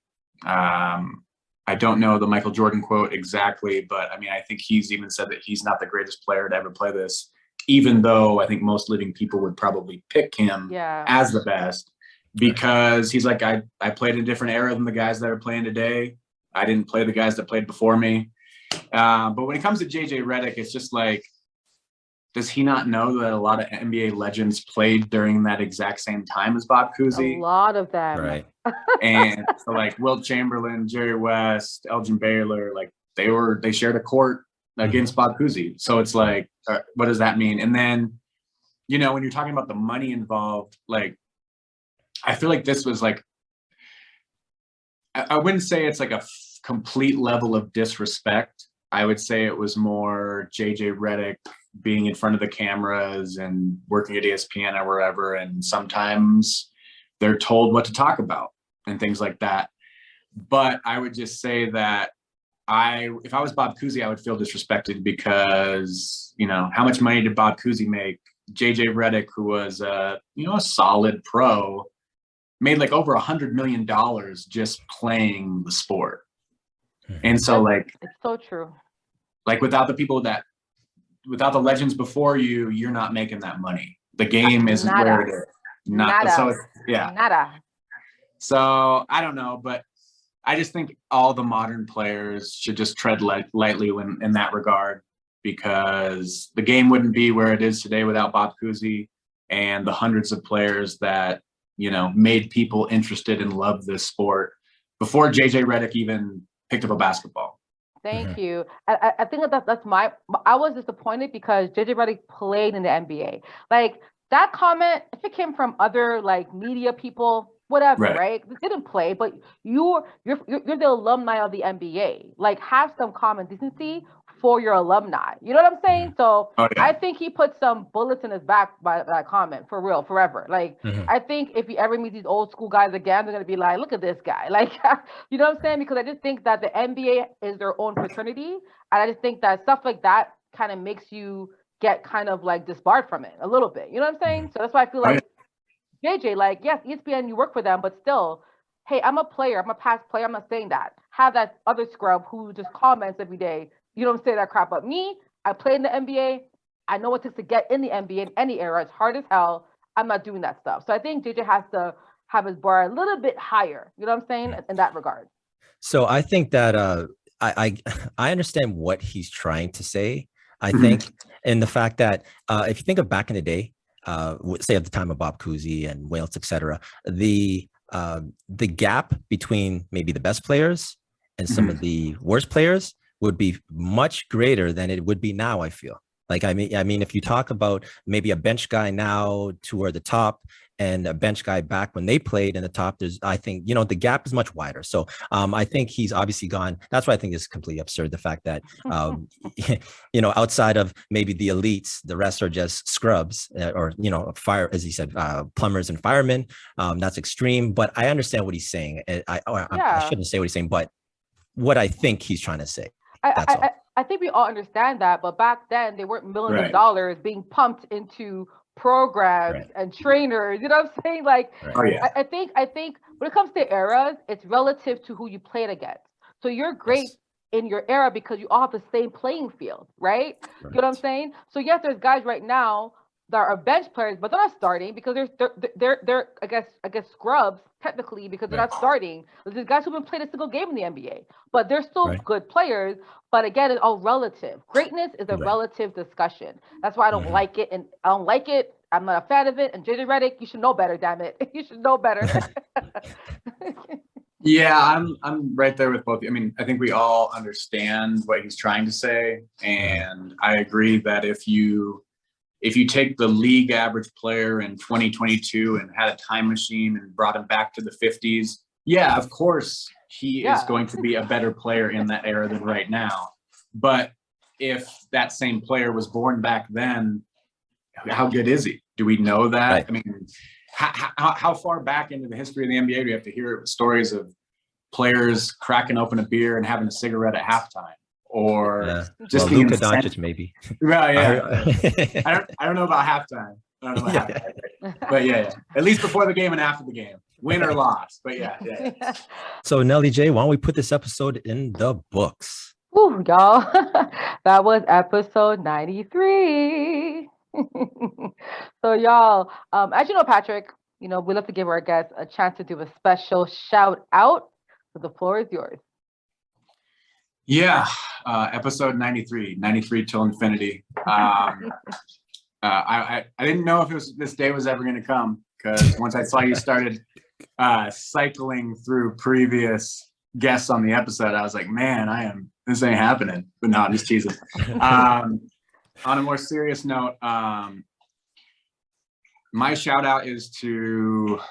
I don't know the Michael Jordan quote exactly, but I mean, I think he's even said that he's not the greatest player to ever play this, even though I think most living people would probably pick him as the best, because he's like, I played a different era than the guys that are playing today. I didn't play the guys that played before me. But when it comes to JJ Redick, it's just like, does he not know that a lot of NBA legends played during that exact same time as Bob Cousy? A lot of them. Right. And so like Wilt Chamberlain, Jerry West, Elgin Baylor, like they shared a court against Bob Cousy. So it's like, what does that mean? And then, you know, when you're talking about the money involved, like, I feel like this was like, I wouldn't say it's like a complete level of disrespect. I would say it was more JJ Redick being in front of the cameras and working at ESPN or wherever. And sometimes they're told what to talk about and things like that. But I would just say that if I was Bob Cousy, I would feel disrespected because, you know, how much money did Bob Cousy make? JJ Redick, who was a solid pro, made like over $100 million just playing the sport. And so like, it's so true. Like without the legends before you, you're not making that money. The game isn't where it is. Nada. So I don't know, but I just think all the modern players should just tread lightly in that regard, because the game wouldn't be where it is today without Bob Cousy and the hundreds of players that, you know, made people interested and love this sport before JJ Redick even picked up a basketball. Thank you. I think I was disappointed because JJ Redick played in the NBA. Like, that comment, if it came from other like media people, whatever, right? They didn't play, but you're the alumni of the NBA. Like, have some common decency for your alumni. You know what I'm saying? So I think he put some bullets in his back by that comment, for real, forever. Like, I think if you ever meet these old school guys again, they're going to be like, look at this guy. Like, you know what I'm saying? Because I just think that the NBA is their own fraternity. And I just think that stuff like that kind of makes you get kind of like disbarred from it a little bit. You know what I'm saying? So that's why I feel like JJ, like, yes, ESPN, you work for them, but still, hey, I'm a player. I'm a past player. I'm not saying that. Have that other scrub who just comments every day. You don't say that crap about me. I played in the NBA. I know what it takes to get in the NBA in any era. It's hard as hell. I'm not doing that stuff. So I think JJ has to have his bar a little bit higher. You know what I'm saying? In that regard. So I think that I understand what he's trying to say. I think in the fact that if you think of back in the day, say at the time of Bob Cousy and Wales, etc., the gap between maybe the best players and some of the worst players would be much greater than it would be now, I feel. Like, I mean, if you talk about maybe a bench guy now toward the top and a bench guy back when they played in the top, I think, the gap is much wider. So I think he's obviously gone. That's why I think it's completely absurd. The fact that, outside of maybe the elites, the rest are just scrubs or, fire, as he said, plumbers and firemen. That's extreme, but I understand what he's saying. I shouldn't say what he's saying, but what I think he's trying to say. I think we all understand that, but back then they weren't millions of dollars being pumped into programs and trainers. You know what I'm saying? Like, I think when it comes to eras, it's relative to who you played against. So you're great in your era because you all have the same playing field, right? You know what I'm saying? So yes, there's guys right now that are bench players, but they're not starting because they're I guess scrubs technically because they're not starting. There's guys who haven't played a single game in the NBA, but they're still good players. But again, it's all relative. Greatness is a relative discussion. That's why I don't like it, and I don't like it. I'm not a fan of it. And JJ Redick, you should know better. Damn it, you should know better. Yeah, I'm right there with both. I mean, I think we all understand what he's trying to say, and I agree that if you take the league average player in 2022 and had a time machine and brought him back to the 50s, yeah, of course he is going to be a better player in that era than right now. But if that same player was born back then, how good is he? Do we know that? Right. I mean, how far back into the history of the NBA do you have to hear stories of players cracking open a beer and having a cigarette at halftime? Or just being Luka Doncic, maybe. Well, I don't know about halftime. I don't know about halftime. But at least before the game and after the game, win or loss. But yeah. So Nelly J, why don't we put this episode in the books? Ooh, y'all, that was episode 93. So y'all, as you know, Patrick, we love to give our guests a chance to do a special shout out. So the floor is yours. Yeah, episode 93 till infinity. I didn't know if this day was ever going to come, because once I saw you started cycling through previous guests on the episode, I was like, man, this ain't happening. But no, I'm just teasing. On a more serious note, my shout out is to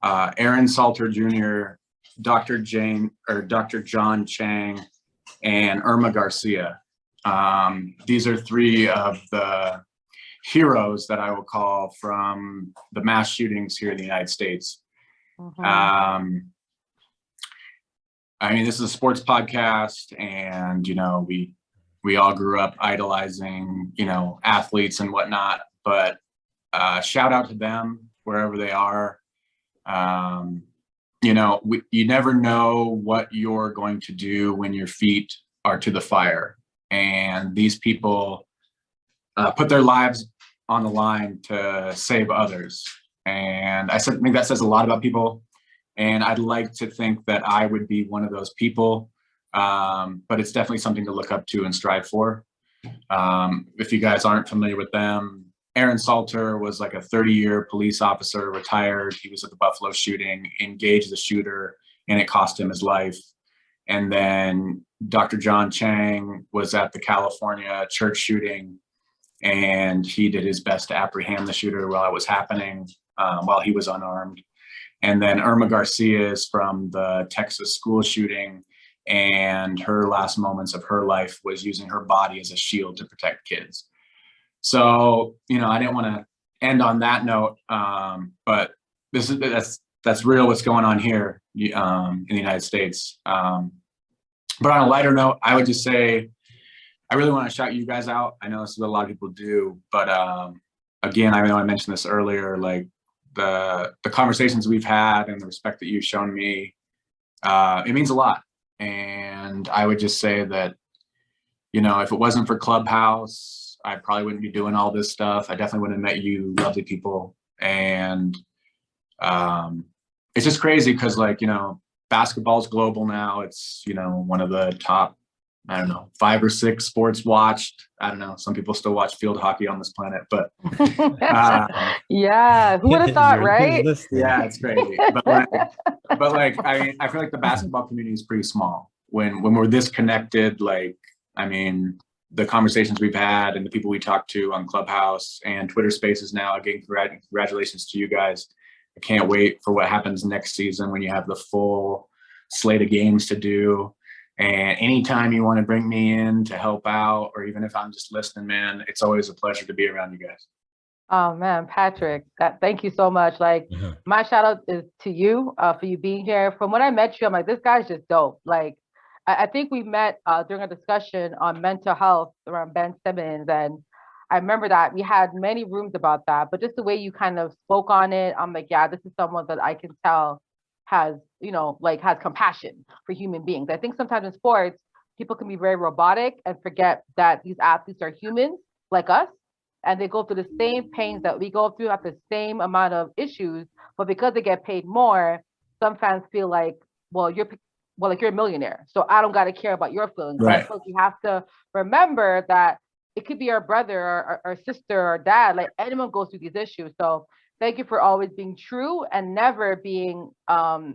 Aaron Salter Jr., Dr. John Chang, and Irma Garcia. These are three of the heroes that I will call from the mass shootings here in the United States. I mean, this is a sports podcast, and we all grew up idolizing athletes and whatnot, but shout out to them wherever they are. You never know what you're going to do when your feet are to the fire, and these people put their lives on the line to save others. And I think that says a lot about people, and I'd like to think that I would be one of those people, but it's definitely something to look up to and strive for. If you guys aren't familiar with them, Aaron Salter was like a 30-year police officer, retired. He was at the Buffalo shooting, engaged the shooter, and it cost him his life. And then Dr. John Chang was at the California church shooting, and he did his best to apprehend the shooter while it was happening, while he was unarmed. And then Irma Garcia is from the Texas school shooting, and her last moments of her life was using her body as a shield to protect kids. So, I didn't want to end on that note, but that's real what's going on here in the United States. But on a lighter note, I would just say I really want to shout you guys out. I know this is what a lot of people do, but again, I know I mentioned this earlier, like the conversations we've had and the respect that you've shown me, it means a lot. And I would just say that, if it wasn't for Clubhouse, I probably wouldn't be doing all this stuff. I definitely wouldn't have met you lovely people. And it's just crazy because, basketball's global now. It's, one of the top I don't know, 5 or 6 sports watched. I don't know. Some people still watch field hockey on this planet, but yeah, who would have thought, right? Yeah, it's crazy. But like, I mean, I feel like the basketball community is pretty small. When we're this connected, like, I mean, the conversations we've had and the people we talk to on Clubhouse and Twitter Spaces now, again, congratulations to you guys. I can't wait for what happens next season when you have the full slate of games to do. And anytime you want to bring me in to help out, or even if I'm just listening, man, it's always a pleasure to be around you guys. Oh man, Patrick, thank you so much. Like my shout out is to you for you being here. From when I met you, I'm like, this guy's just dope. Like, I think we met during a discussion on mental health around Ben Simmons. And I remember that we had many rooms about that, but just the way you kind of spoke on it, I'm like, yeah, this is someone that I can tell has, you know, like has compassion for human beings. I think sometimes in sports, people can be very robotic and forget that these athletes are humans like us. And they go through the same pains that we go through, have the same amount of issues, but because they get paid more, some fans feel like, well, you're a millionaire, so I don't got to care about your feelings. Right. So we have to remember that it could be our brother or our sister or dad, like anyone goes through these issues. So thank you for always being true and never being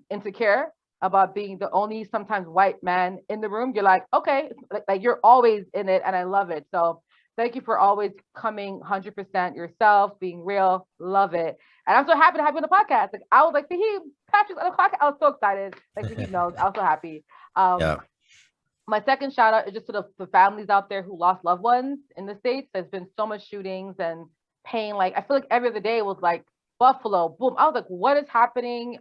insecure about being the only sometimes white man in the room. You're like, okay, like you're always in it, and I love it. So thank you for always coming 100% yourself, being real. Love it. And I'm so happy to have you on the podcast. Like I was like, Fahim, Patrick's on the podcast. I was so excited. Like Fahim knows, I was so happy. My second shout out is just to the families out there who lost loved ones in the States. There's been so much shootings and pain. Like I feel like every other day was like Buffalo, boom. I was like, what is happening?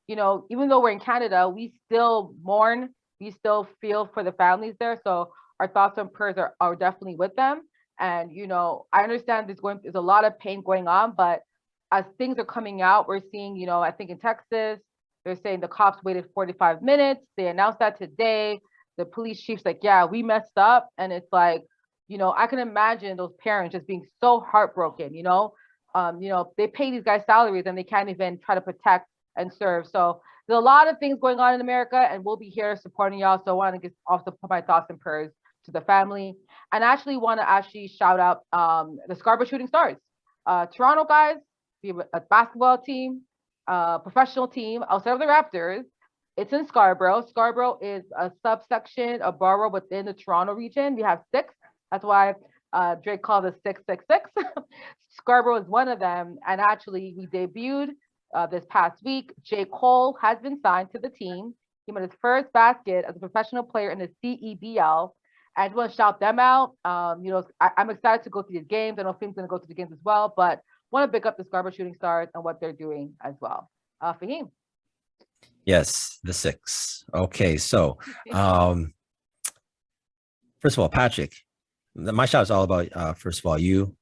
You know, even though we're in Canada, we still mourn. We still feel for the families there. So our thoughts and prayers are definitely with them. And, you know, I understand there's a lot of pain going on, but as things are coming out, we're seeing, you know, I think in Texas, they're saying the cops waited 45 minutes. They announced that today. The police chief's like, yeah, we messed up. And it's like, you know, I can imagine those parents just being so heartbroken, you know, they pay these guys salaries and they can't even try to protect and serve. So there's a lot of things going on in America, and we'll be here supporting y'all. So I want to also put my thoughts and prayers to the family, and actually want to shout out the Scarborough Shooting Stars. Toronto guys, we have a basketball team, professional team outside of the Raptors. It's in Scarborough. Scarborough is a subsection, a borough within the Toronto region. We have 6. That's why Drake called us 666. Scarborough is one of them. And actually, we debuted this past week. J. Cole has been signed to the team. He made his first basket as a professional player in the CEBL. I just want to shout them out. You know, I'm excited to go to these games. I know Fahim's going to go to the games as well, but want to pick up the Scarborough Shooting Stars and what they're doing as well. Fahim. Yes, the 6. Okay, so first of all, Patrick, my shout is all about, first of all, you.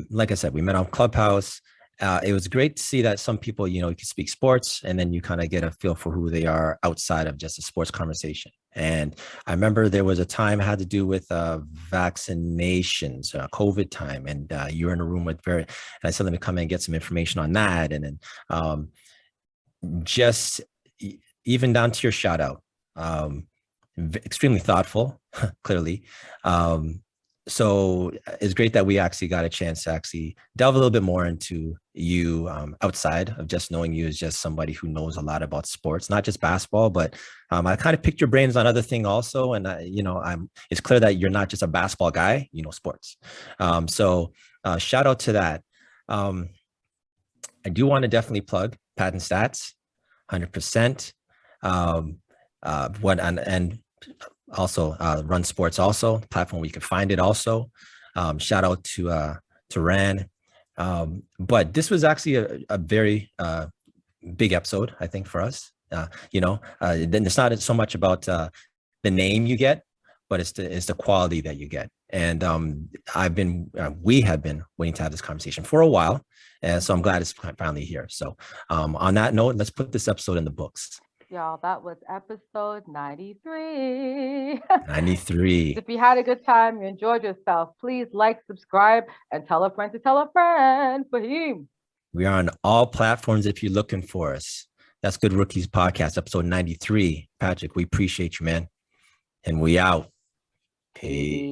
Like I said, we met on Clubhouse. It was great to see that some people, you know, you can speak sports and then you kind of get a feel for who they are outside of just a sports conversation. And I remember there was a time it had to do with vaccinations, COVID time, and you were in a room with and I said, let me come in and get some information on that. And then just even down to your shout out, extremely thoughtful, clearly. So it's great that we actually got a chance to actually delve a little bit more into you outside of just knowing you as just somebody who knows a lot about sports, not just basketball, but I kind of picked your brains on other things also. And, you know, it's clear that you're not just a basketball guy, you know, sports. So shout out to that. I do want to definitely plug PatnStats, 100%. And also Run Sports, also platform where you can find it also. Shout out to Ran. But this was actually a very big episode, I think, for us. You know, then it's not so much about the name you get, but it's the quality that you get. And we have been waiting to have this conversation for a while. And so I'm glad it's finally here. So on that note, let's put this episode in the books. Y'all, that was episode 93. 93. If you had a good time, you enjoyed yourself, please like, subscribe, and tell a friend to tell a friend. Fahim. We are on all platforms if you're looking for us. That's Good Rookies Podcast, episode 93. Patrick, we appreciate you, man. And we out. Peace.